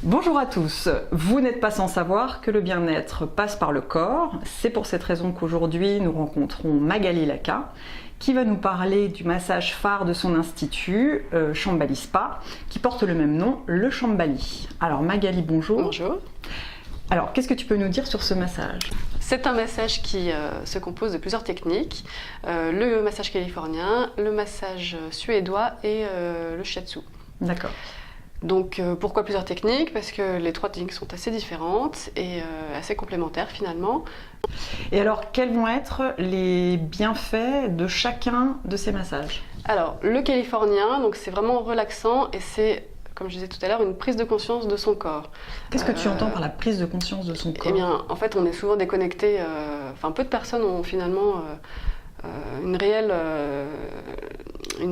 Bonjour à tous, vous n'êtes pas sans savoir que le bien-être passe par le corps. C'est pour cette raison qu'aujourd'hui nous rencontrons Magali Laka qui va nous parler du massage phare de son institut, Shambhali Spa, qui porte le même nom, le Shambhali. Alors Magali, bonjour. Bonjour. Alors qu'est-ce que tu peux nous dire sur ce massage ? C'est un massage qui se compose de plusieurs techniques, le massage californien, le massage suédois et le shiatsu. D'accord. Donc pourquoi plusieurs techniques ? Parce que les trois techniques sont assez différentes et assez complémentaires finalement. Et alors quels vont être les bienfaits de chacun de ces massages ? Alors le californien, donc c'est vraiment relaxant et c'est, comme je disais tout à l'heure, une prise de conscience de son corps. Qu'est-ce que tu entends par la prise de conscience de son corps ? Eh bien, en fait, on est souvent déconnecté. Peu de personnes ont finalement une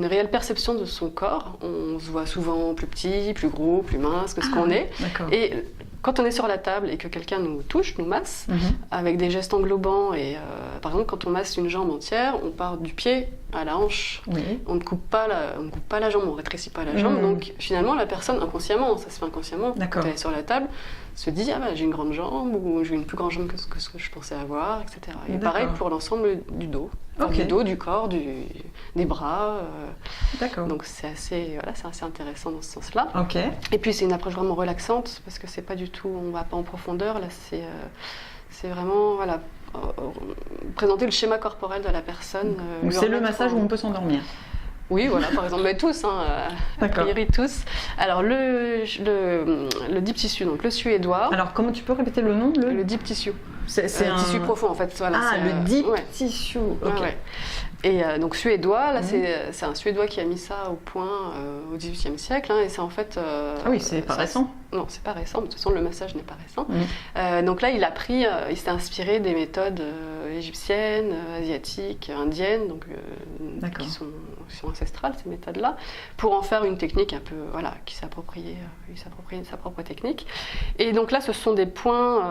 réelle perception de son corps. On se voit souvent plus petit, plus gros, plus mince que ce qu'on est. D'accord. Et quand on est sur la table et que quelqu'un nous touche, nous masse, avec des gestes englobants, et par exemple quand on masse une jambe entière, on part du pied à la hanche. Oui. On ne coupe pas la jambe, on ne rétrécit pas la jambe. Donc finalement la personne inconsciemment, ça se fait inconsciemment, quand elle est sur la table, se dit j'ai une grande jambe ou j'ai une plus grande jambe que ce que je pensais avoir, etc. Et pareil pour l'ensemble du dos. Du dos, du corps, des bras. D'accord. Donc c'est assez intéressant dans ce sens-là. Ok. Et puis c'est une approche vraiment relaxante parce que c'est pas du tout, on va pas en profondeur. Là c'est vraiment présenter le schéma corporel de la personne. Donc c'est le massage où on peut s'endormir. Oui, voilà, par exemple, mais tous, a priori tous. Alors le deep tissue, donc le suédois. Alors comment tu peux répéter le nom ? Le deep tissue. C'est un tissu profond en fait. Voilà, le deep tissue. Ok. Ouais. Et donc suédois, là c'est un suédois qui a mis ça au point au XVIIIe siècle, et c'est en fait. Ah oui, c'est pas récent. Non, c'est pas récent. De toute façon, le massage n'est pas récent. Donc là, il s'est inspiré des méthodes égyptiennes, asiatiques, indiennes, donc qui sont ancestrales ces méthodes-là, pour en faire une technique un peu, qui s'approprie sa propre technique. Et donc là, ce sont des points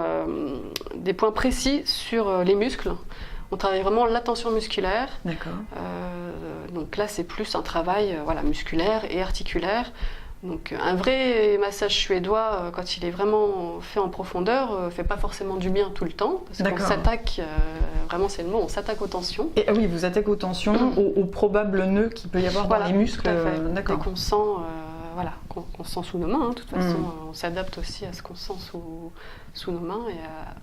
précis sur les muscles. On travaille vraiment la tension musculaire. D'accord. Donc là, c'est plus un travail musculaire et articulaire. Donc un vrai massage suédois, quand il est vraiment fait en profondeur, fait pas forcément du bien tout le temps. Parce qu'on s'attaque, vraiment c'est le mot, on s'attaque aux tensions. Et oui, vous attaquez aux tensions, aux probables nœuds qu'il peut y avoir dans les muscles. Tout à fait. D'accord. Dès qu'on sent... qu'on sent sous nos mains. De toute façon, on s'adapte aussi à ce qu'on sent sous nos mains et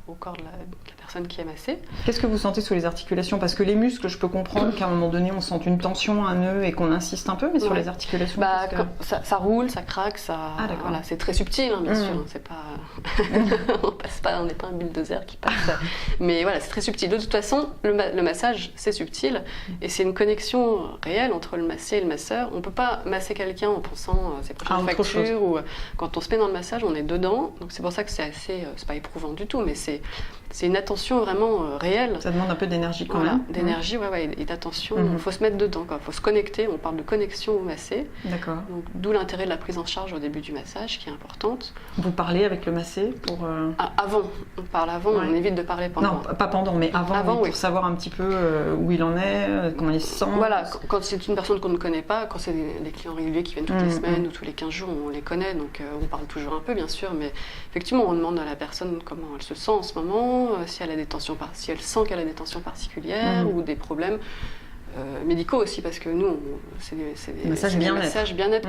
au corps de la personne qui est massée. Qu'est-ce que vous sentez sous les articulations ? Parce que les muscles, je peux comprendre qu'à un moment donné, on sent une tension, un nœud et qu'on insiste un peu, mais sur les articulations... ça roule, ça craque, c'est très subtil, bien sûr. C'est pas... on n'est pas un bulldozer qui passe. Mais voilà, c'est très subtil. De toute façon, le massage, c'est subtil et c'est une connexion réelle entre le massé et le masseur. On ne peut pas masser quelqu'un en pensant ses prochaines factures, ou quand on se met dans le massage, on est dedans. Donc c'est pour ça que c'est pas éprouvant du tout, mais c'est une attention vraiment réelle. Ça demande un peu d'énergie quand même. D'énergie, et d'attention. Il faut se mettre dedans, il faut se connecter. On parle de connexion au massé. D'accord. Donc d'où l'intérêt de la prise en charge au début du massage, qui est importante. Vous parlez avec le massé pour... Avant, on parle avant, on évite de parler pendant. Non, pas pendant, mais avant pour savoir un petit peu où il en est, comment il se sent. Voilà, quand c'est une personne qu'on ne connaît pas, quand c'est des clients réguliers qui viennent toutes les semaines ou tous les 15 jours, on les connaît, donc on parle toujours un peu, bien sûr, mais effectivement, on demande à la personne comment elle se sent en ce moment, si elle sent qu'elle a des tensions particulières ou des problèmes médicaux aussi, parce que nous, c'est des massages bien-être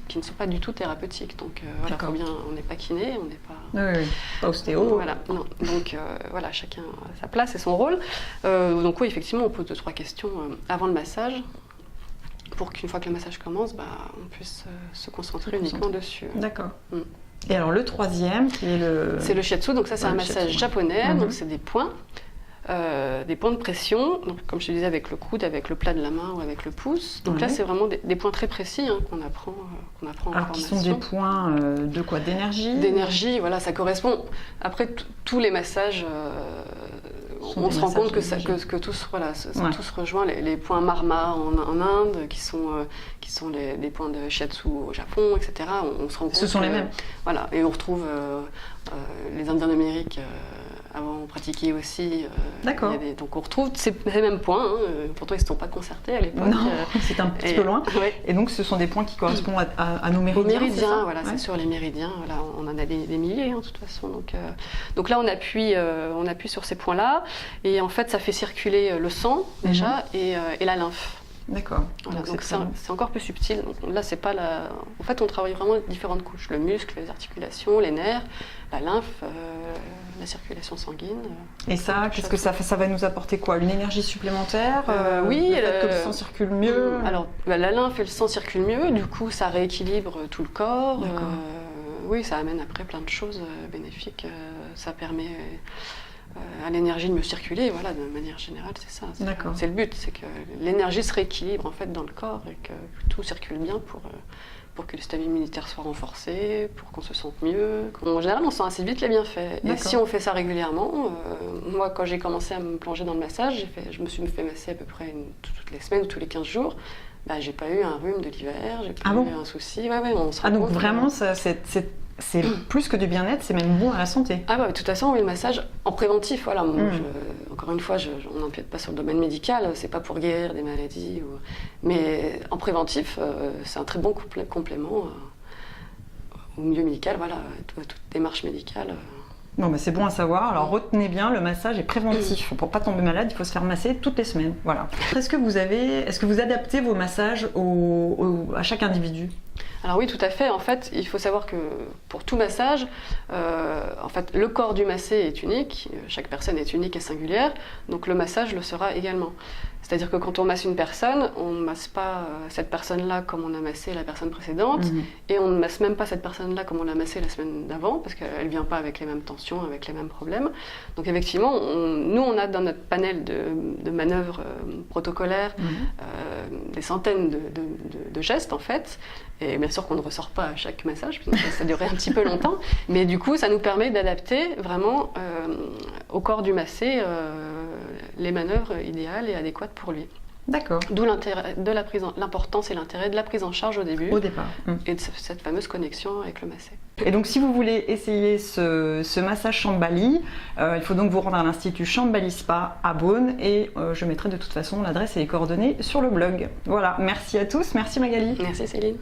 qui ne sont pas du tout thérapeutiques. Donc on n'est pas kiné, on n'est pas... pas ostéo. Voilà, non. Donc chacun a sa place et son rôle. Donc oui, effectivement, on pose 2-3 questions avant le massage, pour qu'une fois que le massage commence, on puisse se concentrer uniquement dessus. D'accord. Et alors le troisième, qui est le... C'est le shiatsu, donc ça c'est un massage japonais, donc c'est des points de pression, donc comme je te disais avec le coude, avec le plat de la main ou avec le pouce. Donc là c'est vraiment des points très précis qu'on apprend en formation. Qui sont des points de quoi ? D'énergie ? D'énergie, ça correspond. Après tous les massages on se rend compte que tous, voilà, tous rejoint les points Marma en Inde, qui sont les points de Shiatsu au Japon, etc. On se rend compte. Ce sont les mêmes. Voilà, et on retrouve les Indiens d'Amérique. Avant, on pratiquait aussi. D'accord. Donc on retrouve ces mêmes points. Pourtant, ils ne se sont pas concertés à l'époque. Non, c'est un petit peu loin. Ouais. Et donc, ce sont des points qui correspondent à nos méridiens. Aux méridiens, voilà, c'est sur les méridiens. Voilà, on en a des milliers, de toute façon. Donc là, on appuie sur ces points-là. Et en fait, ça fait circuler le sang, déjà, et la lymphe. D'accord. Voilà, donc c'est encore plus subtil. Donc là, c'est pas la. En fait, on travaille vraiment différentes couches, le muscle, les articulations, les nerfs, la lymphe, la circulation sanguine. Et ça, qu'est-ce que ça fait? Ça va nous apporter quoi? Une énergie supplémentaire? Oui, le fait que le sang circule mieux. Alors, la lymphe et le sang circulent mieux. Du coup, ça rééquilibre tout le corps. Oui, ça amène après plein de choses bénéfiques. Ça permet à l'énergie de mieux circuler, voilà, de manière générale, c'est ça. C'est le but, c'est que l'énergie se rééquilibre en fait dans le corps et que tout circule bien pour que le système immunitaire soit renforcé, pour qu'on se sente mieux. En général, on sent assez vite les bienfaits. Et si on fait ça régulièrement, moi, quand j'ai commencé à me plonger dans le massage, je me suis fait masser à peu près toutes les semaines ou tous les 15 jours. J'ai pas eu un rhume de l'hiver, j'ai pas eu un souci. On se rend donc compte vraiment, c'est plus que du bien-être, c'est même bon à la santé. De toute façon, oui, le massage en préventif, voilà. Encore une fois, on n'empiète pas sur le domaine médical, c'est pas pour guérir des maladies. Mais en préventif, c'est un très bon complément au milieu médical, voilà, toute démarche médicale. Bon, c'est bon à savoir. Alors retenez bien, le massage est préventif. Pour pas tomber malade, il faut se faire masser toutes les semaines. Voilà. Est-ce que vous adaptez vos massages à chaque individu? Alors oui, tout à fait. En fait, il faut savoir que pour tout massage, en fait, le corps du massé est unique. Chaque personne est unique et singulière. Donc le massage le sera également. C'est-à-dire que quand on masse une personne, on ne masse pas cette personne-là comme on a massé la personne précédente, et on ne masse même pas cette personne-là comme on l'a massé la semaine d'avant, parce qu'elle ne vient pas avec les mêmes tensions, avec les mêmes problèmes. Donc effectivement, nous, on a dans notre panel de manœuvres protocolaires des centaines de gestes, en fait. Et bien sûr qu'on ne ressort pas à chaque massage, parce que ça durait un petit peu longtemps. Mais du coup, ça nous permet d'adapter vraiment au corps du massé les manœuvres idéales et adéquates pour lui. D'accord. D'où l'importance et l'intérêt de la prise en charge au début. Au départ. Et de cette fameuse connexion avec le massé. Et donc, si vous voulez essayer ce massage Shambhali, il faut donc vous rendre à l'Institut Shambhali Spa à Beaune. Et je mettrai de toute façon l'adresse et les coordonnées sur le blog. Voilà, merci à tous. Merci Magali. Merci Céline.